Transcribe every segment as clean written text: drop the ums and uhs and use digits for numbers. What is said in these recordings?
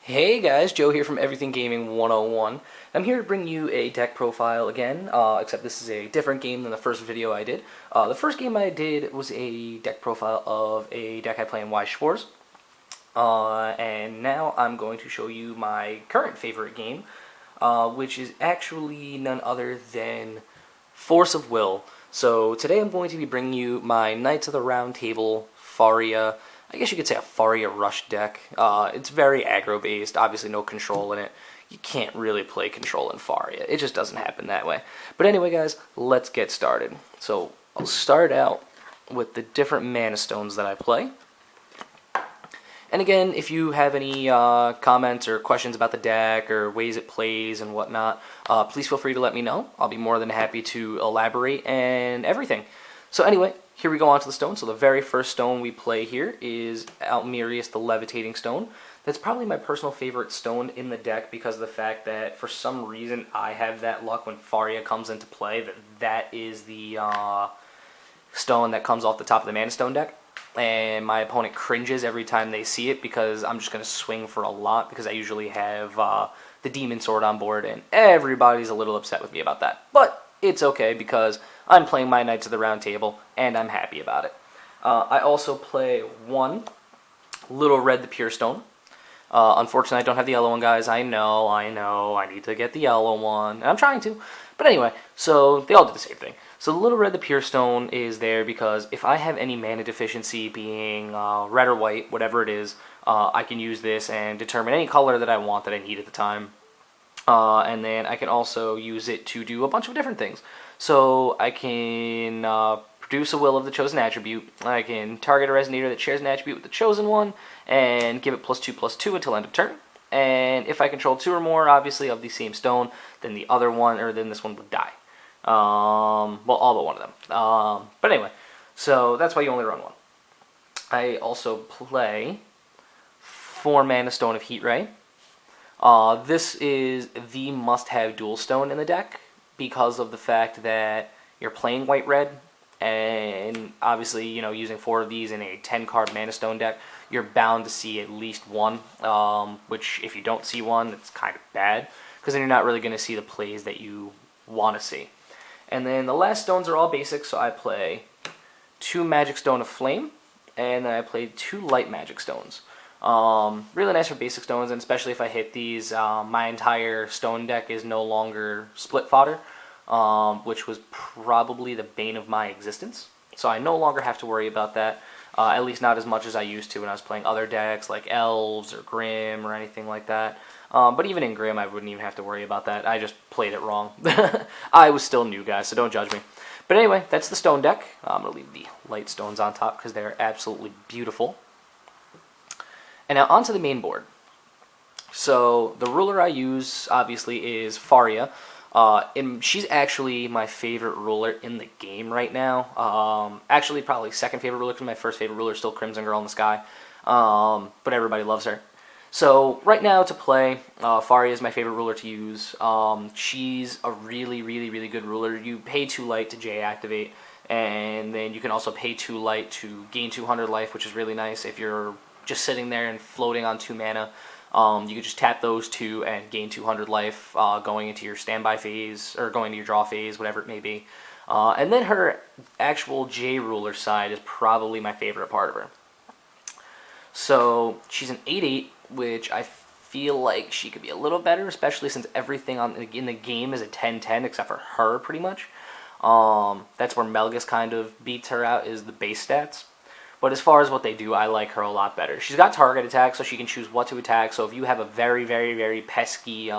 Hey guys, Joe here from Everything Gaming 101. I'm here to bring you a deck profile again, except this is a different game than the first video I did. The first game I did was a deck profile of a deck I play in Y Spores. And now I'm going to show you my current favorite game, which is actually none other than Force of Will. So today I'm going to be bringing you my Knights of the Round Table Faria. I guess you could say a Faria Rush deck. It's very aggro based, obviously no control in it. You can't really play control in Faria. It just doesn't happen that way. But anyway guys, let's get started. So I'll start out with the different mana stones that I play. And again, if you have any comments or questions about the deck or ways it plays and whatnot, please feel free to let me know. I'll be more than happy to elaborate and everything. So anyway, here we go on to the stone. So the very first stone we play here is Almirius, the Levitating Stone. That's probably my personal favorite stone in the deck because of the fact that for some reason I have that luck when Faria comes into play that is the stone that comes off the top of the Mana Stone deck. And my opponent cringes every time they see it because I'm just going to swing for a lot because I usually have the Demon Sword on board and everybody's a little upset with me about that. But it's okay because I'm playing my Knights of the Round Table and I'm happy about it. I also play one Little Red the Pure Stone. Unfortunately, I don't have the yellow one, guys. I know. I need to get the yellow one. And I'm trying to. But anyway, so they all do the same thing. So the Little Red the Pure Stone is there because if I have any mana deficiency being red or white, whatever it is, I can use this and determine any color that I want that I need at the time. And then I can also use it to do a bunch of different things. So I can produce a will of the chosen attribute. I can target a resonator that shares an attribute with the chosen one and give it +2/+2 until end of turn. And if I control two or more, obviously, of the same stone, then the other one, or then this one would die. Well, all but one of them. But anyway, so that's why you only run one. I also play 4 mana Stone of Heat Ray. This is the must-have dual stone in the deck because of the fact that you're playing white-red, and obviously, you know, using 4 of these in a 10-card Mana Stone deck, you're bound to see at least one, which if you don't see one, it's kind of bad, because then you're not really going to see the plays that you want to see. And then the last stones are all basic, so I play 2 Magic Stone of Flame, and then I play 2 Light Magic Stones. Really nice for basic stones, and especially if I hit these, my entire stone deck is no longer split fodder, which was probably the bane of my existence. So I no longer have to worry about that, at least not as much as I used to when I was playing other decks like Elves or Grim or anything like that. But even in Grim, I wouldn't even have to worry about that. I just played it wrong. I was still new, guys, so don't judge me. But anyway, that's the stone deck. I'm going to leave the light stones on top because they're absolutely beautiful. And now onto the main board. So the ruler I use obviously is Faria. And she's actually my favorite ruler in the game right now. Actually probably second favorite ruler because my first favorite ruler is still Crimson Girl in the Sky. But everybody loves her. So right now to play, Faria is my favorite ruler to use. She's a really good ruler. You pay 2 light to J activate, and then you can also pay 2 light to gain 200 life, which is really nice if you're just sitting there and floating on 2 mana. You can just tap those 2 and gain 200 life going into your standby phase, or going to your draw phase, whatever it may be. And then her actual J ruler side is probably my favorite part of her. So she's an 8/8, which I feel like she could be a little better, especially since everything in the game is a 10/10 except for her, pretty much. That's where Melgus kind of beats her out, is the base stats. But as far as what they do, I like her a lot better. She's got target attack, so she can choose what to attack. So if you have a very pesky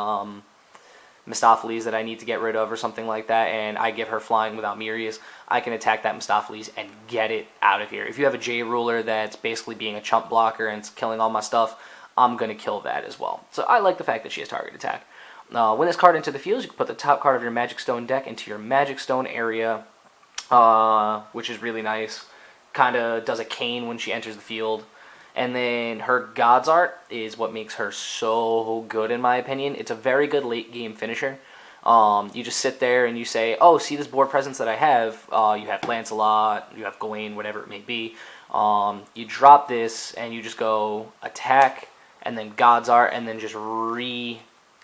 Mistopheles that I need to get rid of or something like that, and I give her flying without Almirius, I can attack that Mistopheles and get it out of here. If you have a J ruler that's basically being a chump blocker and it's killing all my stuff, I'm going to kill that as well. So I like the fact that she has target attack. When this card enters the field, you can put the top card of your Magic Stone deck into your Magic Stone area, which is really nice. Kind of does a cane when she enters the field. And then her God's Art is what makes her so good, in my opinion. It's a very good late game finisher. You just sit there and you say, oh, see this board presence that I have? You have Lancelot, you have Gawain, whatever it may be. You drop this and you just go attack and then God's Art, and then just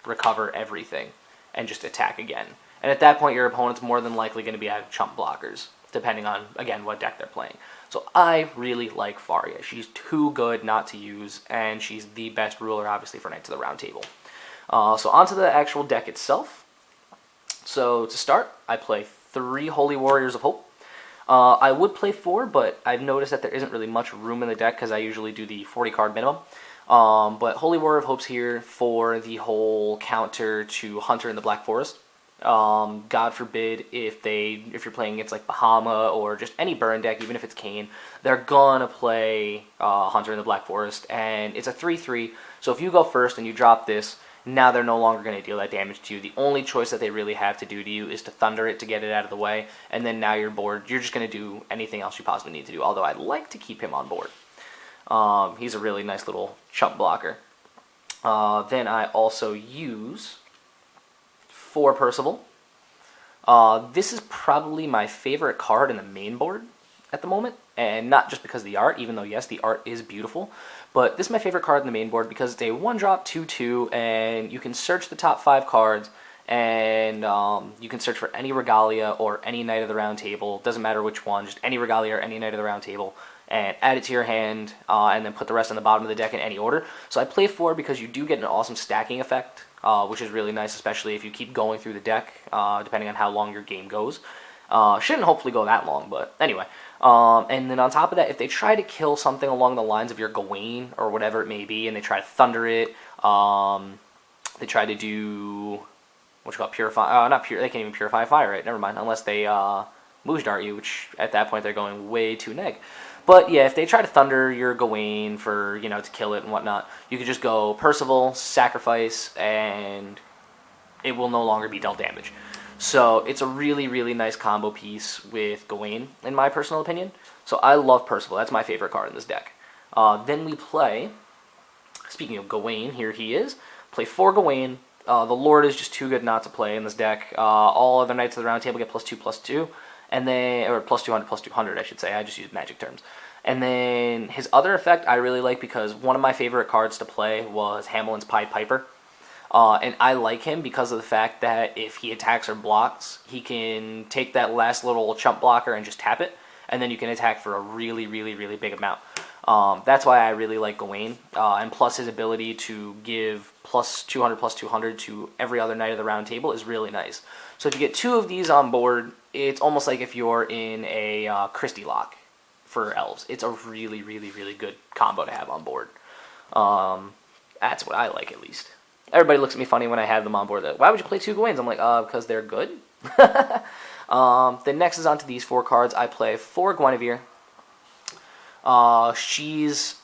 recover everything, and just attack again. And at that point, your opponent's more than likely going to be out of chump blockers, depending on, again, what deck they're playing. So I really like Faria. She's too good not to use, and she's the best ruler, obviously, for Knights of the Round Table. So onto the actual deck itself. So to start, I play 3 Holy Warriors of Hope. I would play 4, but I've noticed that there isn't really much room in the deck because I usually do the 40 card minimum. But Holy Warrior of Hope's here for the whole counter to Hunter in the Black Forest. God forbid if you're playing against like Bahama or just any burn deck, even if it's Kane, they're gonna play Hunter in the Black Forest, and it's a 3/3. So if you go first and you drop this, now they're no longer going to deal that damage to you. The only choice that they really have to do to you is to Thunder it to get it out of the way, and then now you're bored. You're just going to do anything else you possibly need to do, although I'd like to keep him on board. He's a really nice little chump blocker. Then I also use 4 Percival. This is probably my favorite card in the main board at the moment, and not just because of the art, even though yes, the art is beautiful, but this is my favorite card in the main board because it's a 1-drop 2/2, and you can search the top 5 cards, and you can search for any Regalia or any Knight of the Round Table, doesn't matter which one, just any Regalia or any Knight of the Round Table, and add it to your hand, and then put the rest on the bottom of the deck in any order. So I play 4 because you do get an awesome stacking effect, which is really nice, especially if you keep going through the deck, depending on how long your game goes. Shouldn't hopefully go that long, but anyway. And then on top of that, if they try to kill something along the lines of your Gawain or whatever it may be, and they try to Thunder it, they try to do what you call Purify. Not pure. They can't even Purify Fire, right? Never mind. Unless they Mooge Dart you, which at that point they're going way too neg. But yeah, if they try to Thunder your Gawain for to kill it and whatnot, you could just go Percival, sacrifice, and it will no longer be dealt damage. So it's a really, really nice combo piece with Gawain, in my personal opinion. So I love Percival. That's my favorite card in this deck. Then we play, speaking of Gawain, here he is. Play 4 Gawain. The Lord is just too good not to play in this deck. All other Knights of the Round Table get +2/+2, and then, or +200/+200, I should say. I just use magic terms. And then his other effect I really like because one of my favorite cards to play was Hamelin's Pied Piper. And I like him because of the fact that if he attacks or blocks, he can take that last little chump blocker and just tap it, and then you can attack for a really, really, really big amount. That's why I really like Gawain, and plus his ability to give +200/+200 to every other Knight of the Round Table is really nice. So if you get 2 of these on board, it's almost like if you're in a Christie lock for elves. It's a really, really, really good combo to have on board. That's what I like, at least. Everybody looks at me funny when I have them on board. Why would you play 2 Gawains? I'm like, because they're good. Then next is onto these 4 cards. I play 4 Guinevere. She's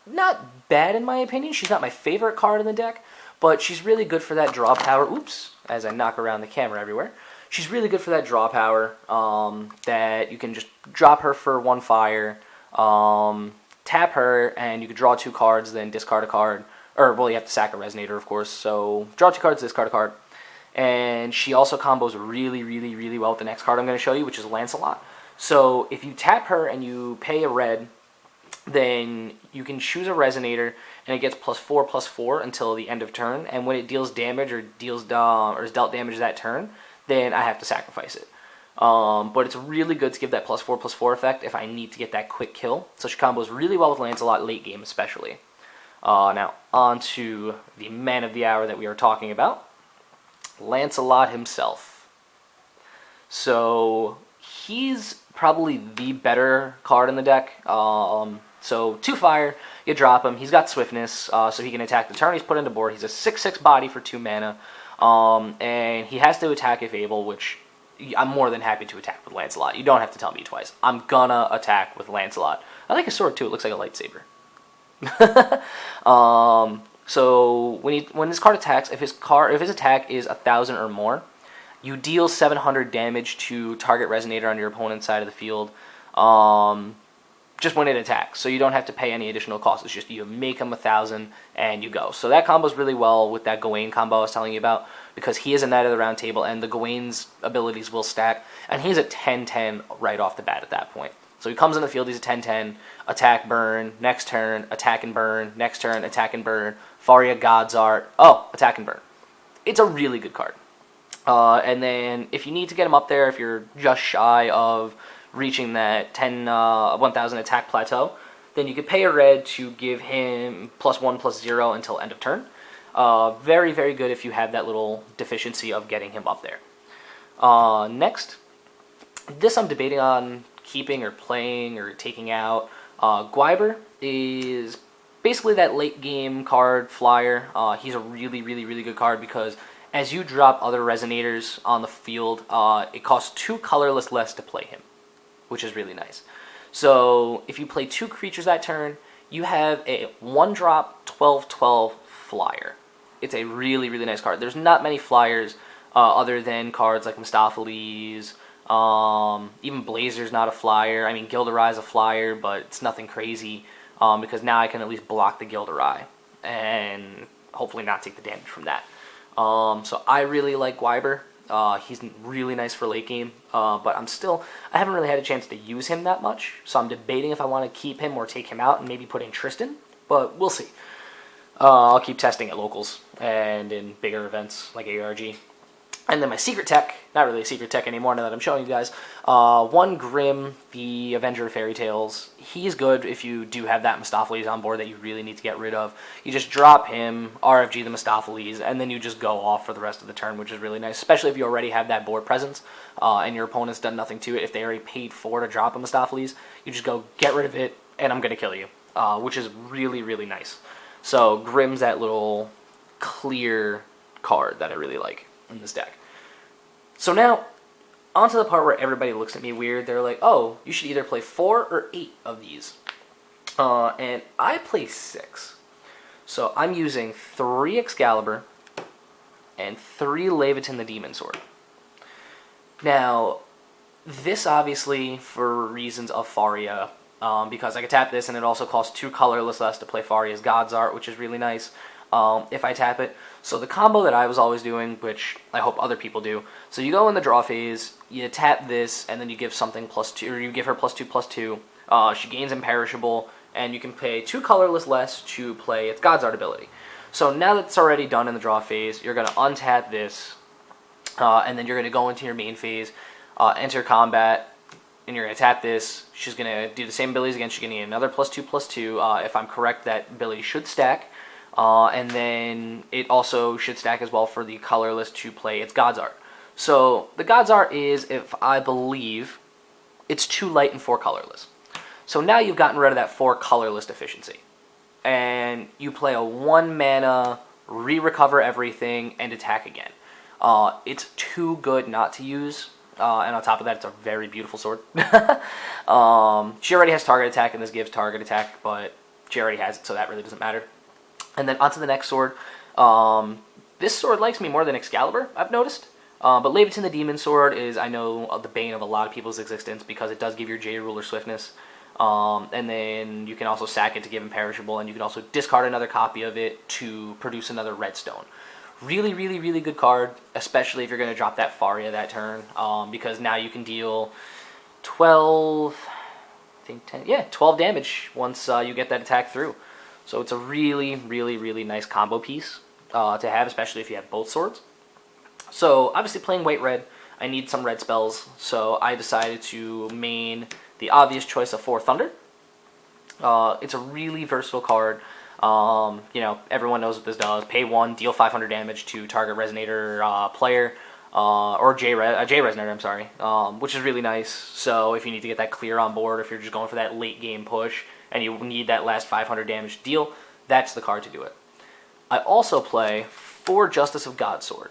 not bad in my opinion. She's not my favorite card in the deck, but she's really good for that draw power. Oops, as I knock around the camera everywhere. She's really good for that draw power, that you can just drop her for 1 fire, tap her, and you can draw 2 cards, then discard a card. Or, well, you have to sack a Resonator, of course. So, draw 2 cards, discard a card. And she also combos really, really, really well with the next card I'm going to show you, which is Lancelot. So, if you tap her and you pay a red, then you can choose a Resonator, and it gets +4/+4 until the end of turn. And when it deals damage or is dealt damage that turn, then I have to sacrifice it. But it's really good to give that +4/+4 effect if I need to get that quick kill. So she combos really well with Lancelot late game, especially. Now, on to the man of the hour that we are talking about, Lancelot himself. So, he's probably the better card in the deck. So, 2 fire, you drop him. He's got swiftness, so he can attack the turn he's put into board. He's a 6/6 body for 2 mana, and he has to attack if able, which I'm more than happy to attack with Lancelot. You don't have to tell me twice. I'm gonna attack with Lancelot. I like his sword, too. It looks like a lightsaber. So when this card attacks, if his attack is 1,000 or more, you deal 700 damage to target Resonator on your opponent's side of the field, just when it attacks. So you don't have to pay any additional cost. It's just you make him 1,000 and you go. So that combos really well with that Gawain combo I was telling you about, because he is a Knight of the Round Table and the Gawain's abilities will stack, and he's a 10/10 right off the bat at that point. So he comes in the field, he's a 10-10, attack, burn, next turn, attack and burn, next turn, attack and burn, Faria, God's Art, oh, attack and burn. It's a really good card. And then if you need to get him up there, if you're just shy of reaching that 1,000 attack plateau, then you could pay a red to give him +1/+0 until end of turn. Very, very good if you have that little deficiency of getting him up there. Next, this I'm debating on keeping or playing or taking out. Gwyber is basically that late game card flyer. He's a really, really, really good card because as you drop other resonators on the field, it costs 2 colorless less to play him, which is really nice. So if you play 2 creatures that turn, you have a 1-drop 12/12 flyer. It's a really, really nice card. There's not many flyers other than cards like Mistopheles, even Blazer's not a flyer. I mean, Gilderoy's a flyer, but it's nothing crazy because now I can at least block the Gilderoy and hopefully not take the damage from that. So I really like Gwyber. He's really nice for late game, but I haven't really had a chance to use him that much, so I'm debating if I want to keep him or take him out and maybe put in Tristan, but we'll see. I'll keep testing at locals and in bigger events like ARG. And then my secret tech, not really a secret tech anymore now that I'm showing you guys, 1 Grim, the Avenger of Fairy Tales. He's good if you do have that Mistopheles on board that you really need to get rid of. You just drop him, RFG the Mistopheles, and then you just go off for the rest of the turn, which is really nice, especially if you already have that board presence and your opponent's done nothing to it. If they already paid 4 to drop a Mistopheles, you just go, get rid of it, and I'm going to kill you, which is really, really nice. So Grim's that little clear card that I really like in this deck. So now, on to the part where everybody looks at me weird. They're like, oh, you should either play 4 or 8 of these. And I play 6. So I'm using 3 Excalibur and 3 Leviathan the Demon Sword. Now, this obviously for reasons of Faria, because I can tap this and it also costs 2 colorless less to play Faria's God's Art, which is really nice. If I tap it. So the combo that I was always doing, which I hope other people do, so you go in the draw phase, you tap this, and then you give something +2, or you give her +2/+2. She gains Imperishable, and you can pay 2 colorless less to play its God's Art ability. So now that it's already done in the draw phase, you're going to untap this, and then you're going to go into your main phase, enter combat, and you're going to tap this. She's going to do the same abilities again. She's going to need another +2/+2. If I'm correct, that ability should stack. And then it also should stack as well for the colorless to play its God's Art. So the God's Art is, if I believe, it's 2 light and 4 colorless. So now you've gotten rid of that 4 colorless deficiency. And you play a 1 mana, re-recover everything, and attack again. It's too good not to use. And on top of that, it's a very beautiful sword. She already has target attack, and this gives target attack, but she already has it, so that really doesn't matter. And then onto the next sword. This sword likes me more than Excalibur, I've noticed. But Leviathan the Demon Sword is, I know, the bane of a lot of people's existence because it does give your J Ruler swiftness. And then you can also sack it to give Imperishable, and you can also discard another copy of it to produce another redstone. Really, really, really good card, especially if you're going to drop that Faria that turn, because now you can deal 12, I think 10, yeah, 12 damage once you get that attack through. So it's a really, really, really nice combo piece to have, especially if you have both swords. So obviously playing white-red, I need some red spells, so I decided to main the obvious choice of 4 Thunder. It's a really versatile card. You know, everyone knows what this does. Pay 1, deal 500 damage to target Resonator player, or J Resonator, I'm sorry, which is really nice. So if you need to get that clear on board, if you're just going for that late game push, and you need that last 500 damage deal, that's the card to do it. I also play 4 Justice of God Sword.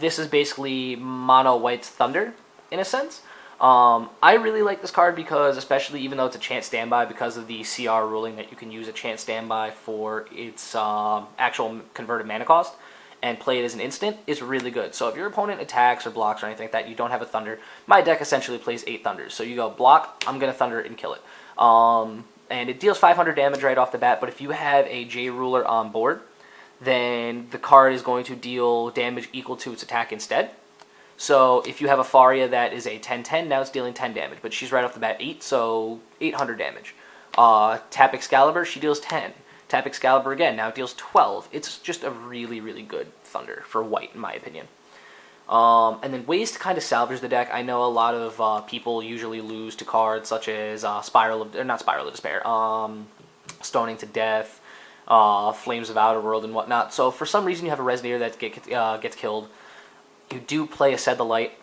This is basically mono white's Thunder, in a sense. I really like this card because, especially even though it's a chance standby, because of the CR ruling that you can use a chance standby for its actual converted mana cost and play it as an instant, is really good. So if your opponent attacks or blocks or anything like that, you don't have a Thunder, my deck essentially plays 8 Thunders. So you go block, I'm going to Thunder it and kill it. And it deals 500 damage right off the bat, but if you have a J Ruler on board, then the card is going to deal damage equal to its attack instead. So if you have a Faria that is a 10/10, now it's dealing 10 damage, but she's right off the bat 8, so 800 damage. Tap Excalibur, she deals 10. Tap Excalibur again, now it deals 12. It's just a really, really good Thunder for white, in my opinion. And then ways to kind of salvage the deck. I know a lot of people usually lose to cards such as not Spiral of Despair, Stoning to Death, Flames of Outer World, and whatnot. So for some reason you have a Resonator that gets killed. You do play a Sed the Light.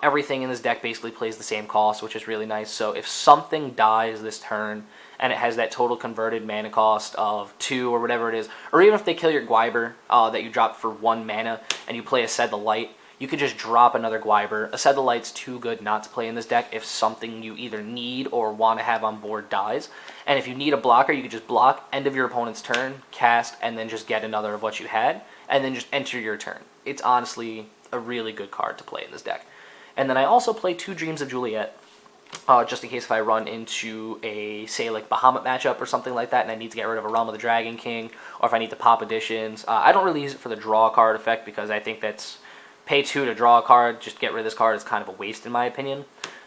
Everything in this deck basically plays the same cost, which is really nice. So if something dies this turn, and it has that total converted mana cost of 2 or whatever it is, or even if they kill your Gwyber that you dropped for 1 mana, and you play a Sed the Light, you could just drop another Gwyber. A Sed the Light's too good not to play in this deck if something you either need or want to have on board dies. And if you need a blocker, you could just block, end of your opponent's turn, cast, and then just get another of what you had, and then just enter your turn. It's honestly a really good card to play in this deck. And then I also play 2 Dreams of Juliet, just in case if I run into a, say, like Bahamut matchup or something like that, and I need to get rid of a Realm of the Dragon King, or if I need to pop additions. I don't really use it for the draw card effect, because I think that's pay 2 to draw a card, just get rid of this card is kind of a waste in my opinion.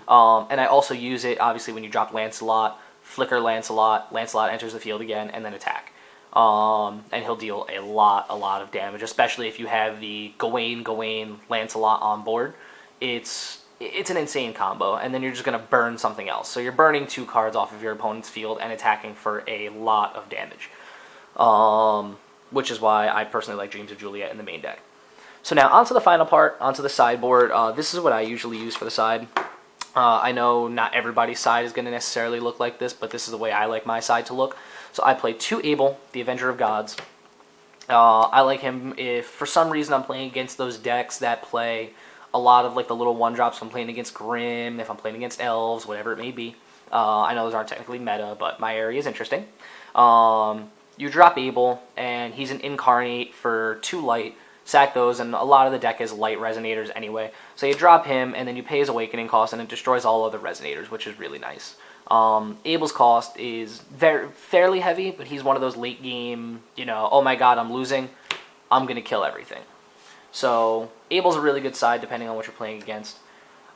And I also use it, obviously, when you drop Lancelot, flicker Lancelot, Lancelot enters the field again, and then attack. And he'll deal a lot of damage, especially if you have the Gawain, Lancelot on board. It's an insane combo, and then you're just going to burn something else. So you're burning 2 cards off of your opponent's field and attacking for a lot of damage. Which is why I personally like Dreams of Juliet in the main deck. So now onto the final part, onto the sideboard. This is what I usually use for the side. I know not everybody's side is going to necessarily look like this, but this is the way I like my side to look. So I play 2 Abel, the Avenger of Gods. I like him if for some reason I'm playing against those decks that play a lot of like the little 1-drops. If I'm playing against Grimm, if I'm playing against Elves, whatever it may be. I know those aren't technically meta, but my area is interesting. You drop Abel, and he's an Incarnate for 2 light. Sack those, and a lot of the deck is light Resonators anyway. So you drop him, and then you pay his Awakening cost, and it destroys all other Resonators, which is really nice. Abel's cost is fairly heavy, but he's one of those late game, oh my god, I'm losing, I'm going to kill everything. So Abel's a really good side depending on what you're playing against.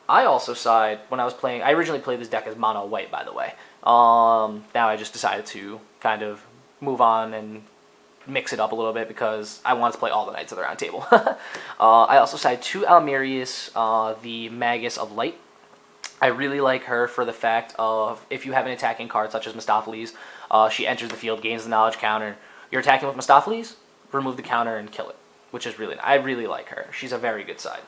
I also side, when I was playing, I originally played this deck as mono white, by the way. Now I just decided to kind of move on and mix it up a little bit because I wanted to play all the Knights of the Round Table. I also side 2 Almerius, the Magus of Light. I really like her for the fact of if you have an attacking card such as Mistopheles, she enters the field, gains the knowledge counter. You're attacking with Mistopheles, remove the counter and kill it, which is I really like her. She's a very good side.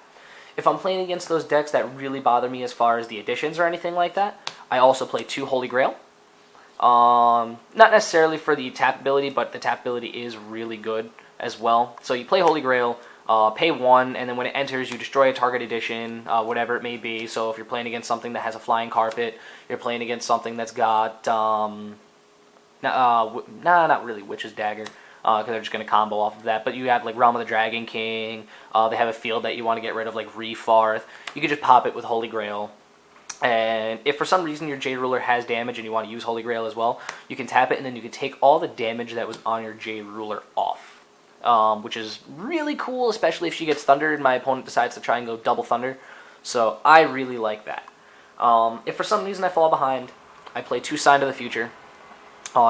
If I'm playing against those decks that really bother me as far as the additions or anything like that, I also play 2 Holy Grail. Not necessarily for the tap ability, but the tap ability is really good as well. So you play Holy Grail, pay 1, and then when it enters, you destroy a target addition, whatever it may be. So if you're playing against something that has a flying carpet, you're playing against something that's got, not really Witch's Dagger, because they're just going to combo off of that. But you have like Realm of the Dragon King, they have a field that you want to get rid of, like Refarth. You could just pop it with Holy Grail. And if for some reason your Jade Ruler has damage and you want to use Holy Grail as well, you can tap it and then you can take all the damage that was on your Jade Ruler off. Which is really cool, especially if she gets thundered and my opponent decides to try and go double thunder. So I really like that. If for some reason I fall behind, I play 2 Sign of the Future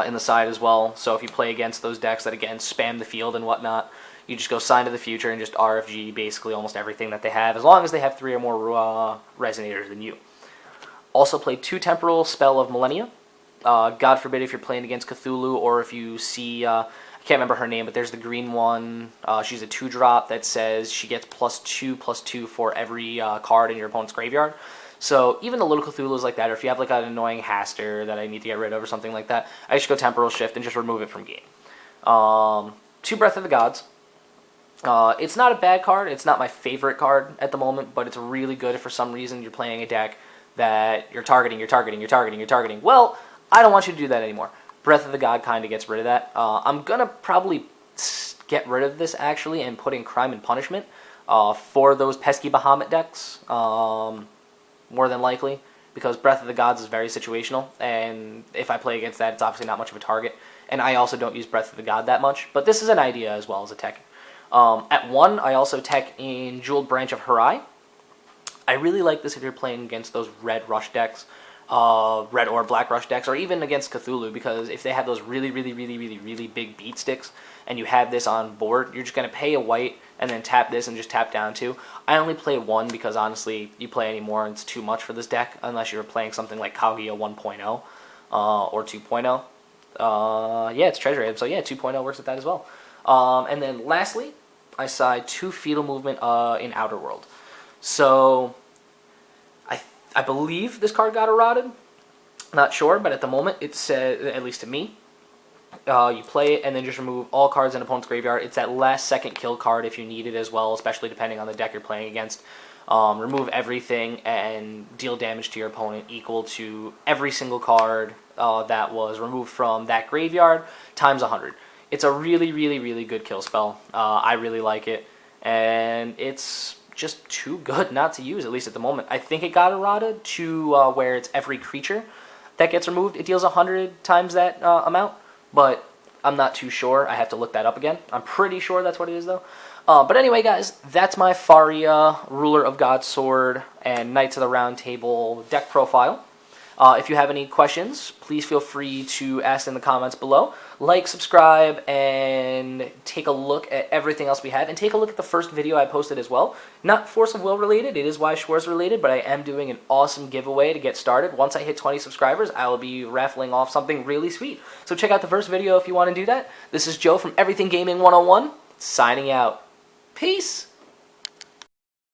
in the side as well. So if you play against those decks that, again, spam the field and whatnot, you just go Sign of the Future and just RFG basically almost everything that they have, as long as they have 3 or more Resonators than you. Also play 2 Temporal Spell of Millennia. God forbid if you're playing against Cthulhu, or if you see, I can't remember her name, but there's the green one. She's a 2-drop that says she gets +2/+2 for every card in your opponent's graveyard. So even the little Cthulhus like that, or if you have like an annoying Haster that I need to get rid of or something like that, I just go Temporal Shift and just remove it from game. 2 Breath of the Gods. It's not a bad card. It's not my favorite card at the moment, but it's really good if for some reason you're playing a deck that you're targeting. Well, I don't want you to do that anymore. Breath of the God kind of gets rid of that. I'm going to probably get rid of this, actually, and put in Crime and Punishment for those pesky Bahamut decks, more than likely, because Breath of the Gods is very situational, and if I play against that, it's obviously not much of a target, and I also don't use Breath of the God that much, but this is an idea as well as a tech. At 1, I also tech in Jeweled Branch of Harai. I really like this if you're playing against those red rush decks, red or black rush decks, or even against Cthulhu, because if they have those really big beat sticks, and you have this on board, you're just going to pay a white and then tap this and just tap down 2. I only play 1 because honestly, you play any more and it's too much for this deck, unless you're playing something like Kaguya 1.0 or 2.0. Yeah, it's Treasure Item, so yeah, 2.0 works with that as well. And then lastly, I side 2 Fetal Movement in Outer World. So, I believe this card got eroded. Not sure, but at the moment it says, at least to me, you play it and then just remove all cards in opponent's graveyard. It's that last second kill card if you need it as well, especially depending on the deck you're playing against. Remove everything and deal damage to your opponent equal to every single card that was removed from that graveyard times 100. It's a really good kill spell. I really like it, and it's just too good not to use, at least at the moment. I think it got eroded to where it's every creature that gets removed, it deals 100 times that amount, but I'm not too sure. I have to look that up again. I'm pretty sure that's what it is, though. But anyway, guys, that's my Faria, Ruler of God's Sword, and Knights of the Round Table deck profile. If you have any questions, please feel free to ask in the comments below. Like, subscribe, and take a look at everything else we have. And take a look at the first video I posted as well. Not Force of Will related, it is Why Schwartz related, but I am doing an awesome giveaway to get started. Once I hit 20 subscribers, I will be raffling off something really sweet. So check out the first video if you want to do that. This is Joe from Everything Gaming 101, signing out. Peace!